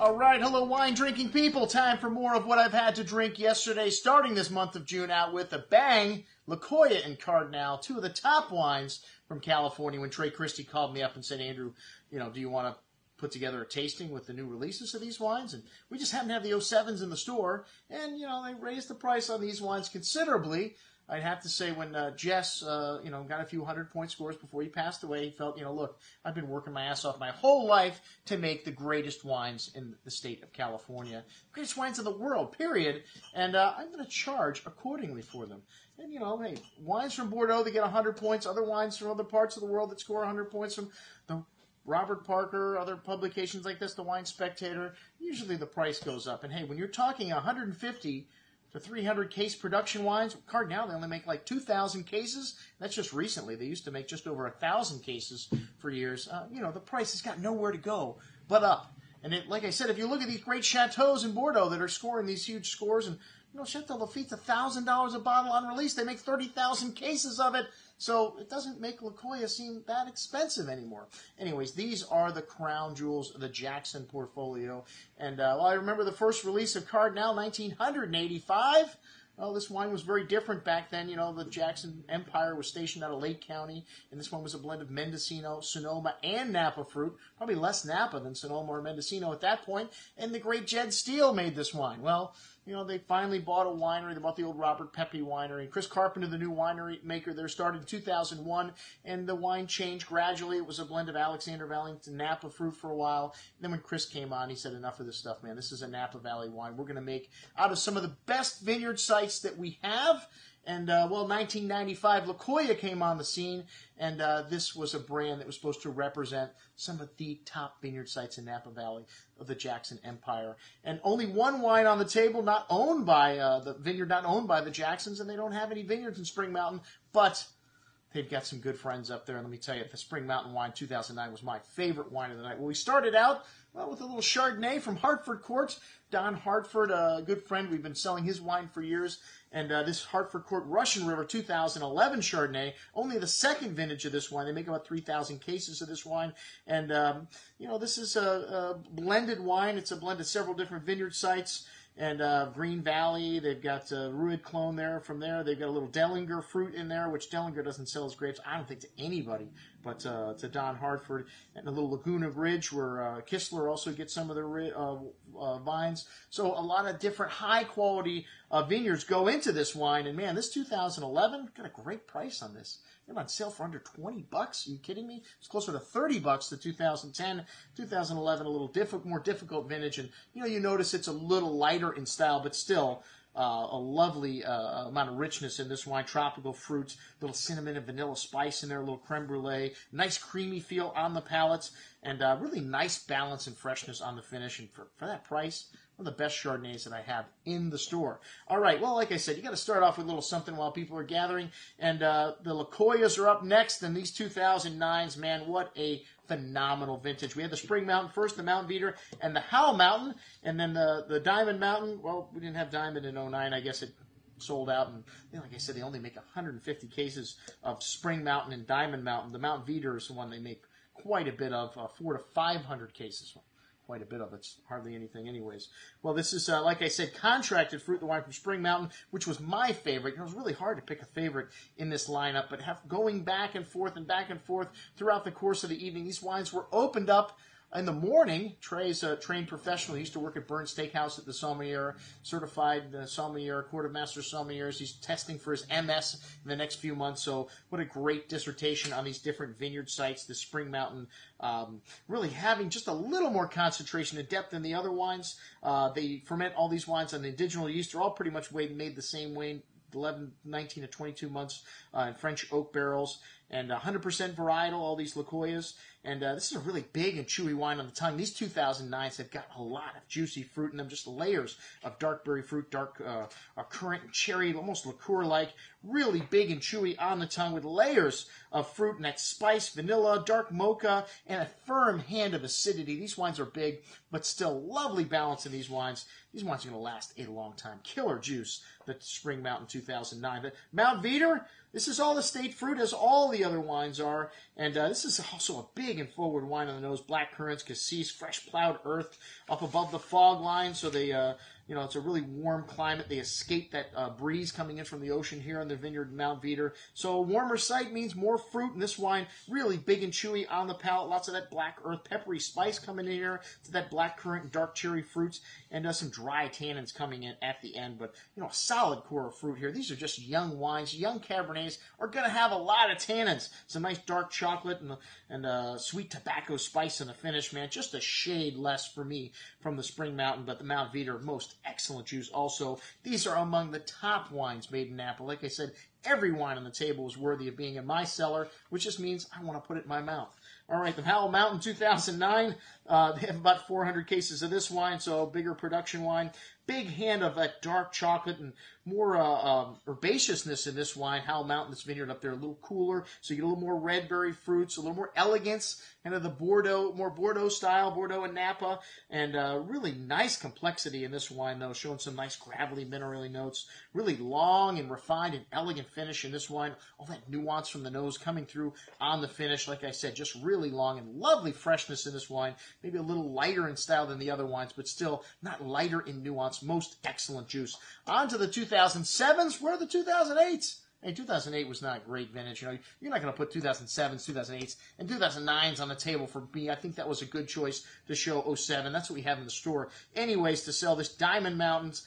All right, hello wine drinking people. Time for more of what I've had to drink yesterday, starting this month of June out with a bang. La Jolla and Cardinal, two of the top wines from California. When Trey Christie called me up and said, Andrew, do you want to put together a tasting with the new releases of these wines? And we just happen to have the 07s in the store, and, they raised the price on these wines considerably. I'd have to say when Jess, got a few 100-point scores before he passed away, he felt, look, I've been working my ass off my whole life to make the greatest wines in the state of California, greatest wines in the world, period, and I'm going to charge accordingly for them. And, hey, wines from Bordeaux that get 100 points, other wines from other parts of the world that score 100 points from the Robert Parker, other publications like this, the Wine Spectator, usually the price goes up. And, hey, when you're talking 150 to 300 case production wines, Cardinal, they only make like 2,000 cases. That's just recently. They used to make just over 1,000 cases for years. The price has got nowhere to go but up. And like I said, if you look at these great chateaus in Bordeaux that are scoring these huge scores, and Chateau Laffite's $1,000 a bottle on release. They make 30,000 cases of it. So it doesn't make La Jolla seem that expensive anymore. Anyways, these are the crown jewels of the Jackson portfolio. And I remember the first release of Cardinal, 1985. Well, this wine was very different back then. The Jackson Empire was stationed out of Lake County, and this one was a blend of Mendocino, Sonoma, and Napa fruit. Probably less Napa than Sonoma or Mendocino at that point. And the great Jed Steele made this wine. Well, they finally bought a winery. They bought the old Robert Pepe winery. Chris Carpenter, the new winery maker there, started in 2001, and the wine changed gradually. It was a blend of Alexander Valley and Napa fruit for a while. And then when Chris came on, he said, enough of this stuff, man. This is a Napa Valley wine. We're going to make out of some of the best vineyard sites that we have. And, 1995, La Jolla came on the scene, and this was a brand that was supposed to represent some of the top vineyard sites in Napa Valley of the Jackson Empire. And only one wine on the table, not owned by the vineyard, not owned by the Jacksons, and they don't have any vineyards in Spring Mountain, but they've got some good friends up there. And let me tell you, the Spring Mountain wine 2009 was my favorite wine of the night. Well, we started out with a little Chardonnay from Hartford Court. Don Hartford, a good friend. We've been selling his wine for years. And this Hartford Court Russian River 2011 Chardonnay, only the second vintage of this wine. They make about 3,000 cases of this wine. And, this is a blended wine. It's a blend of several different vineyard sites. And Green Valley, they've got Rued Clone there. From there, they've got a little Dellinger fruit in there, which Dellinger doesn't sell his grapes, I don't think, to anybody, but to Don Hartford. And a little Laguna Ridge, where Kistler also gets some of their vines. So a lot of different high-quality vineyards go into this wine. And, man, this 2011, got a great price on this. They're on sale for under $20. Are you kidding me? It's closer to $30 to 2010. 2011, a little more difficult vintage. And, you notice it's a little lighter in style, but still a lovely amount of richness in this wine. Tropical fruits, little cinnamon and vanilla spice in there, a little creme brulee. Nice creamy feel on the palates. And really nice balance and freshness on the finish. And for that price, one of the best Chardonnays that I have in the store. All right, well, like I said, you got to start off with a little something while people are gathering. And the La Jollas are up next. And these 2009s, man, what a phenomenal vintage. We had the Spring Mountain first, the Mountain Beater, and the Howell Mountain. And then the Diamond Mountain. Well, we didn't have Diamond in 09. I guess it sold out. And like I said, they only make 150 cases of Spring Mountain and Diamond Mountain. The Mountain Beater is the one they make quite a bit of, 400 to 500 cases. Quite a bit of it. It's hardly anything anyways. Well, this is, like I said, contracted fruit, the wine from Spring Mountain, which was my favorite. It was really hard to pick a favorite in this lineup, but going back and forth throughout the course of the evening, these wines were opened up in the morning. Trey's a trained professional. He used to work at Burns Steakhouse at the Sommelier, certified sommelier, Court of Master Sommeliers. He's testing for his MS in the next few months. So what a great dissertation on these different vineyard sites. The Spring Mountain really having just a little more concentration and depth than the other wines. They ferment all these wines on the indigenous yeast. They're all pretty much made the same way, 11, 19 to 22 months in French oak barrels. And 100% varietal, all these La Jollas. And this is a really big and chewy wine on the tongue. These 2009s have got a lot of juicy fruit in them, just layers of dark berry fruit, dark currant and cherry, almost liqueur-like. Really big and chewy on the tongue with layers of fruit and that spice, vanilla, dark mocha, and a firm hand of acidity. These wines are big, but still lovely balance in these wines. These wines are going to last a long time. Killer juice, the Spring Mountain 2009. The Mount Veeder, this is all estate fruit, as all the the other wines are. And this is also a big and forward wine on the nose. Black currants, cassis, fresh plowed earth up above the fog line. So they, it's a really warm climate. They escape that breeze coming in from the ocean here in the vineyard Mount Veeder. So a warmer site means more fruit. And this wine really big and chewy on the palate. Lots of that black earth, peppery spice coming in here to that black currant and dark cherry fruits, and some dry tannins coming in at the end. But a solid core of fruit here. These are just young wines. Young Cabernets are going to have a lot of tannins. Some nice dark chocolate and sweet tobacco spice in the finish, man. Just a shade less for me from the Spring Mountain, but the Mount Veeder, most excellent juice also. These are among the top wines made in Napa. Like I said, every wine on the table is worthy of being in my cellar, which just means I want to put it in my mouth. All right, the Howell Mountain 2009, they have about 400 cases of this wine, so a bigger production wine. Big hand of that dark chocolate and more herbaceousness in this wine. Howell Mountain, this vineyard up there, a little cooler, so you get a little more red berry fruits, a little more elegance, kind of the Bordeaux, more Bordeaux style, Bordeaux and Napa, and really nice complexity in this wine, though, showing some nice gravelly, minerally notes. Really long and refined and elegant finish in this wine. All that nuance from the nose coming through on the finish. Like I said, just really long and lovely freshness in this wine. Maybe a little lighter in style than the other wines, but still not lighter in nuance. Most excellent juice. On to the 2007s. Where are the 2008s? Hey, 2008 was not a great vintage. You're not going to put 2007s, 2008s, and 2009s on the table for me. I think that was a good choice to show 07. That's what we have in the store. Anyways, to sell this Diamond Mountains.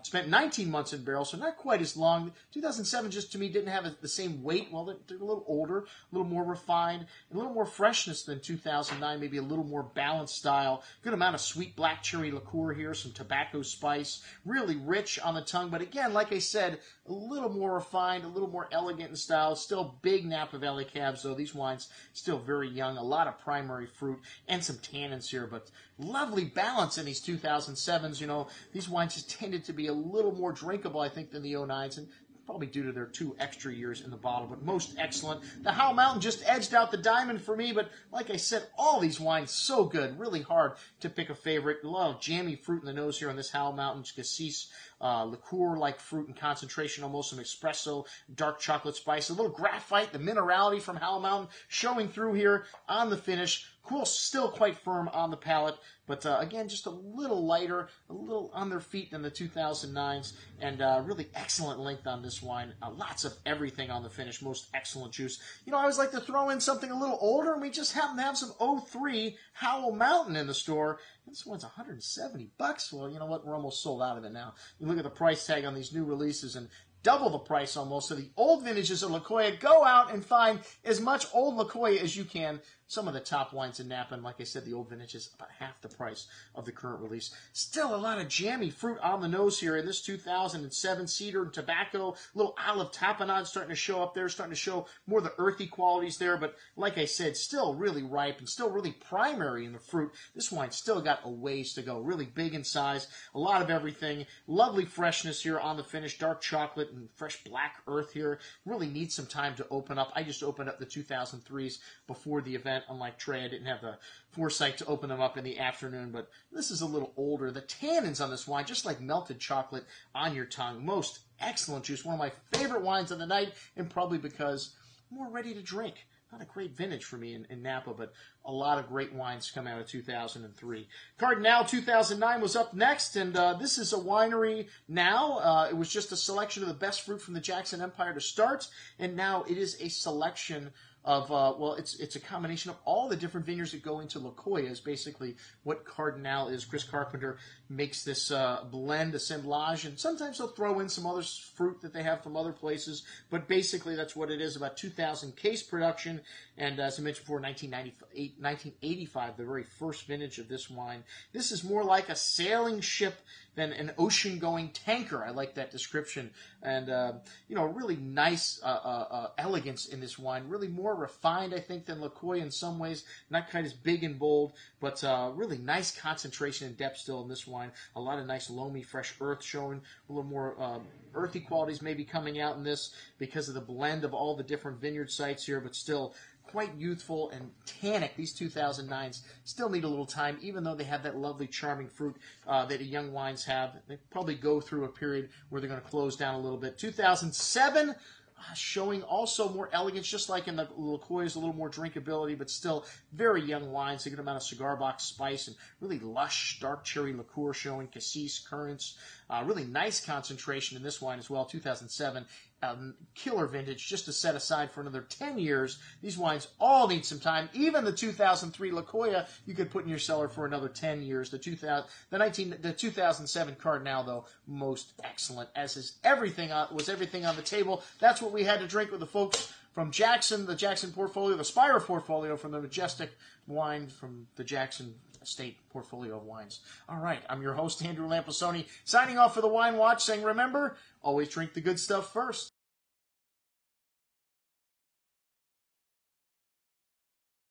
Spent 19 months in barrel, so not quite as long. 2007 just, to me, didn't have the same weight. Well, they're a little older, a little more refined, a little more freshness than 2009, maybe a little more balanced style. Good amount of sweet black cherry liqueur here, some tobacco spice, really rich on the tongue. But again, like I said, a little more refined, a little more elegant in style. Still big Napa Valley cabs, though. These wines still very young. A lot of primary fruit and some tannins here, but lovely balance in these 2007s. These wines just tended to be a little more drinkable, I think, than the 09s, and probably due to their 2 extra years in the bottle, but most excellent. The Howell Mountain just edged out the Diamond for me, but like I said, all these wines so good. Really hard to pick a favorite. A lot of jammy fruit in the nose here on this Howell Mountain. Cassis, liqueur-like fruit and concentration, almost some espresso, dark chocolate spice. A little graphite, the minerality from Howell Mountain showing through here on the finish. Cool, still quite firm on the palate, but again, just a little lighter, a little on their feet than the 2009s, and really excellent length on this wine. Lots of everything on the finish, most excellent juice. I always like to throw in something a little older, and we just happen to have some 03 Howell Mountain in the store. This one's $170. Well, you know what? We're almost sold out of it now. You look at the price tag on these new releases, and double the price almost. So the old vintages of Likoya, go out and find as much old Likoya as you can. Some of the top wines in Napa, and like I said, the old vintages about half the price of the current release. Still a lot of jammy fruit on the nose here in this 2007 cedar and tobacco. A little olive tapenade starting to show up there, starting to show more of the earthy qualities there. But like I said, still really ripe and still really primary in the fruit. This wine still got a ways to go. Really big in size, a lot of everything. Lovely freshness here on the finish. Dark chocolate and fresh black earth here. Really needs some time to open up. I just opened up the 2003s before the event. Unlike Trey, I didn't have the foresight to open them up in the afternoon, but this is a little older. The tannins on this wine, just like melted chocolate on your tongue. Most excellent juice. One of my favorite wines of the night, and probably because I'm more ready to drink. Not a great vintage for me in Napa, but a lot of great wines come out of 2003. Cardinal 2009 was up next, and this is a winery now. It was just a selection of the best fruit from the Jackson Empire to start, and now it is a selection of, it's a combination of all the different vineyards that go into Likoya is basically what Cardinal is. Chris Carpenter makes this blend assemblage, and sometimes they'll throw in some other fruit that they have from other places, but basically that's what it is. About 2,000 case production, and as I mentioned before, 1985, the very first vintage of this wine. This is more like a sailing ship than an ocean-going tanker. I like that description. And, really nice elegance in this wine. Really more refined, I think, than Likoya in some ways. Not quite as big and bold, but really nice concentration and depth still in this wine. A lot of nice loamy, fresh earth showing. A little more earthy qualities maybe coming out in this because of the blend of all the different vineyard sites here, but still quite youthful and tannic. These 2009s still need a little time, even though they have that lovely, charming fruit that young wines have. They probably go through a period where they're going to close down a little bit. 2007, showing also more elegance, just like in the LaCroix's, a little more drinkability, but still very young wines, a good amount of cigar box spice, and really lush dark cherry liqueur showing, cassis, currants. Really nice concentration in this wine as well, 2007. Killer vintage, just to set aside for another 10 years. These wines all need some time. Even the 2003 LaCroix, you could put in your cellar for another 10 years. The 2007 Cardinal, though, most excellent, as is everything on the table. That's what we had to drink with the folks from Jackson, the Jackson portfolio, the Spire portfolio from the Majestic wine from the Jackson Estate portfolio of wines. All right, I'm your host, Andrew Lampasoni, signing off for the Wine Watch, saying remember, always drink the good stuff first.